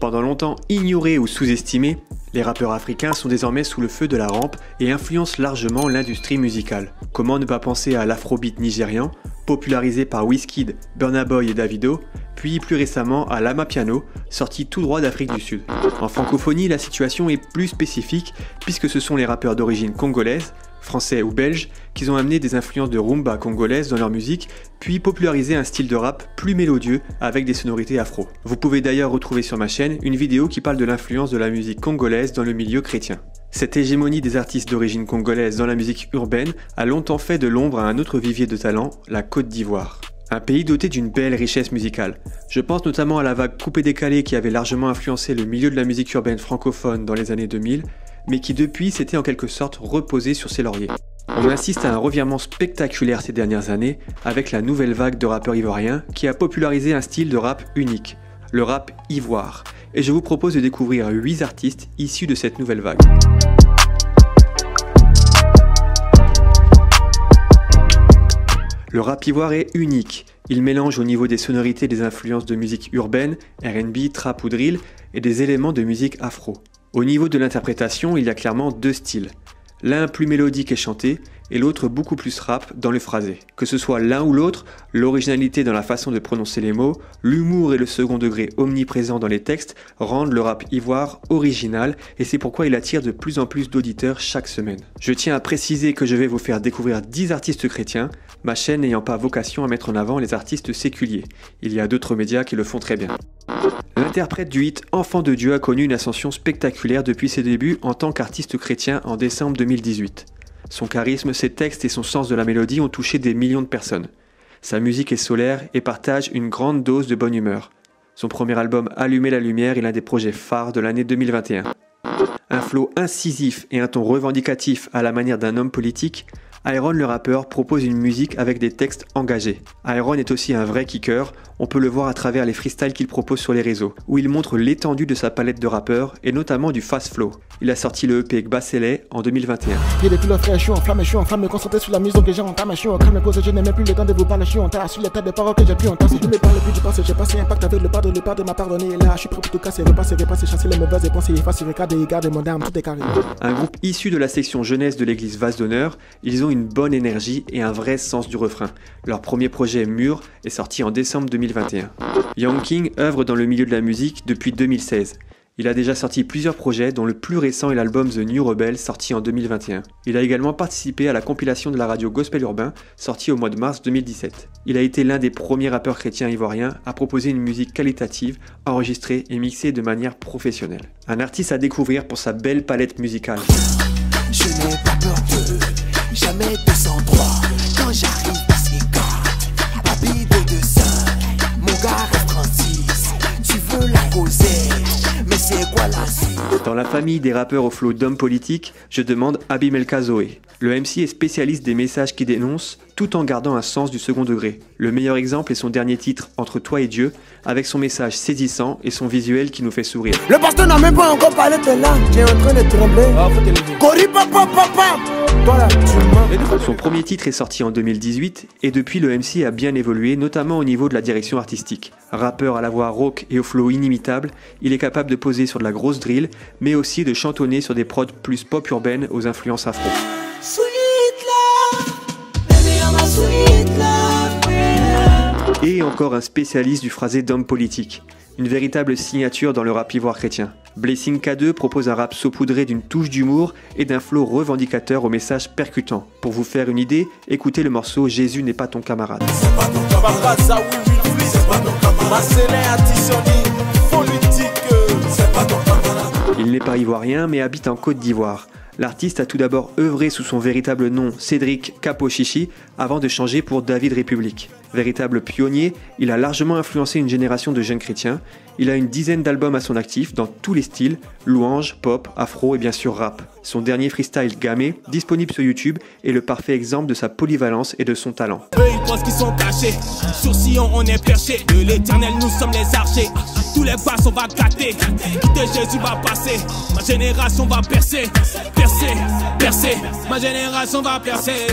Pendant longtemps ignorés ou sous-estimés, les rappeurs africains sont désormais sous le feu de la rampe et influencent largement l'industrie musicale. Comment ne pas penser à l'afrobeat nigérian, popularisé par Wizkid, Burna Boy et Davido, puis plus récemment à l'Amapiano, sorti tout droit d'Afrique du Sud. En francophonie, la situation est plus spécifique puisque ce sont les rappeurs d'origine congolaise, français ou belges, qui ont amené des influences de rumba congolaise dans leur musique, puis popularisé un style de rap plus mélodieux avec des sonorités afro. Vous pouvez d'ailleurs retrouver sur ma chaîne une vidéo qui parle de l'influence de la musique congolaise dans le milieu chrétien. Cette hégémonie des artistes d'origine congolaise dans la musique urbaine a longtemps fait de l'ombre à un autre vivier de talent, la Côte d'Ivoire. Un pays doté d'une belle richesse musicale. Je pense notamment à la vague coupé-décalé qui avait largement influencé le milieu de la musique urbaine francophone dans les années 2000, mais qui depuis s'était en quelque sorte reposé sur ses lauriers. On assiste à un revirement spectaculaire ces dernières années avec la nouvelle vague de rappeurs ivoiriens qui a popularisé un style de rap unique, le rap ivoire, et je vous propose de découvrir 8 artistes issus de cette nouvelle vague. Le rap ivoire est unique, il mélange au niveau des sonorités des influences de musique urbaine, R&B, trap ou drill et des éléments de musique afro. Au niveau de l'interprétation, il y a clairement 2 styles. L'un plus mélodique et chanté, et l'autre beaucoup plus rap dans le phrasé. Que ce soit l'un ou l'autre, l'originalité dans la façon de prononcer les mots, l'humour et le second degré omniprésent dans les textes rendent le rap ivoire original, et c'est pourquoi il attire de plus en plus d'auditeurs chaque semaine. Je tiens à préciser que je vais vous faire découvrir 10 artistes chrétiens, ma chaîne n'ayant pas vocation à mettre en avant les artistes séculiers. Il y a d'autres médias qui le font très bien. L'interprète du hit Enfant de Dieu a connu une ascension spectaculaire depuis ses débuts en tant qu'artiste chrétien en décembre 2018. Son charisme, ses textes et son sens de la mélodie ont touché des millions de personnes. Sa musique est solaire et partage une grande dose de bonne humeur. Son premier album Allumer la lumière est l'un des projets phares de l'année 2021. Un flow incisif et un ton revendicatif à la manière d'un homme politique, Iron le rappeur propose une musique avec des textes engagés. Iron est aussi un vrai kicker, on peut le voir à travers les freestyles qu'il propose sur les réseaux, où il montre l'étendue de sa palette de rappeurs et notamment du fast flow. Il a sorti le EP Gbasele en 2021. Et depuis le frère, je suis en flamme, me concentrer sur la mise donc les gens entament, je suis en train de me poser, je n'ai même plus le temps de vous parler, je suis en tas sur les tas de paroles que j'ai pu entendre. Je ne me parle plus du passé, j'ai passé un pacte avec le pardon m'a pardonné, là je suis prêt pour tout casser, repasser, chasser les mauvaises pensées, effacer, regarder, garder mon âme, tout est carré. Un groupe issu de la section jeunesse de l'église Vase d'Honneur, ils ont une bonne énergie et un vrai sens du refrain. Leur premier projet Mur est sorti en décembre 2021. Young King œuvre dans le milieu de la musique depuis 2016. Il a déjà sorti plusieurs projets dont le plus récent est l'album The New Rebel sorti en 2021. Il a également participé à la compilation de la radio Gospel Urbain sortie au mois de mars 2017. Il a été l'un des premiers rappeurs chrétiens ivoiriens à proposer une musique qualitative, enregistrée et mixée de manière professionnelle. Un artiste à découvrir pour sa belle palette musicale. Je n'ai pas peur de jamais 203 quand j'arrive ici quand rapide de ça mon gars est Francis tu veux la causer mais c'est quoi la suite? Dans la famille des rappeurs au flow d'hommes politiques, je demande Abimelka Zoé. Le MC est spécialiste des messages qui dénoncent tout en gardant un sens du second degré. Le meilleur exemple est son dernier titre Entre toi et Dieu, avec son message saisissant et son visuel qui nous fait sourire. Le pasteur n'a même pas encore parlé de là, j'ai en train de trembler. Corri papa papa. Voilà, son premier titre est sorti en 2018 et depuis le MC a bien évolué, notamment au niveau de la direction artistique. Rappeur à la voix rauque et au flow inimitable, il est capable de poser sur de la grosse drill, mais aussi de chantonner sur des prods plus pop urbaines aux influences afro. Et encore un spécialiste du phrasé d'homme politique. Une véritable signature dans le rap ivoire chrétien. Blessing K2 propose un rap saupoudré d'une touche d'humour et d'un flow revendicateur au message percutant. Pour vous faire une idée, écoutez le morceau Jésus n'est pas ton camarade. C'est pas ton camarade, ça oui, oui, c'est pas ton camarade. C'est pas ton camarade. Il n'est pas ivoirien mais habite en Côte d'Ivoire. L'artiste a tout d'abord œuvré sous son véritable nom Cédric Capochichi avant de changer pour David République. Véritable pionnier, il a largement influencé une génération de jeunes chrétiens. Il a une dizaine d'albums à son actif dans tous les styles, louange, pop, afro et bien sûr rap. Son dernier freestyle Gamé, disponible sur YouTube, est le parfait exemple de sa polyvalence et de son talent. Eux ils pensent qu'ils sont cachés, sur Sion on est perché, de l'éternel nous sommes les archers. Tous les passes on va gâter, qui de Jésus va passer, ma génération va percer, percer, percer, ma génération va percer.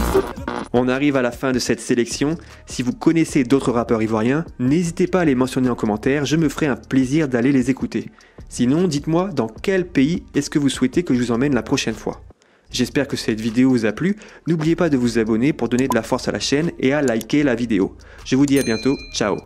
On arrive à la fin de cette sélection. Si vous connaissez d'autres rappeurs ivoiriens, n'hésitez pas à les mentionner en commentaire, je me ferai un plaisir d'aller les écouter. Sinon, dites-moi dans quel pays est-ce que vous souhaitez que je vous emmène la prochaine fois. J'espère que cette vidéo vous a plu. N'oubliez pas de vous abonner pour donner de la force à la chaîne et à liker la vidéo. Je vous dis à bientôt. Ciao.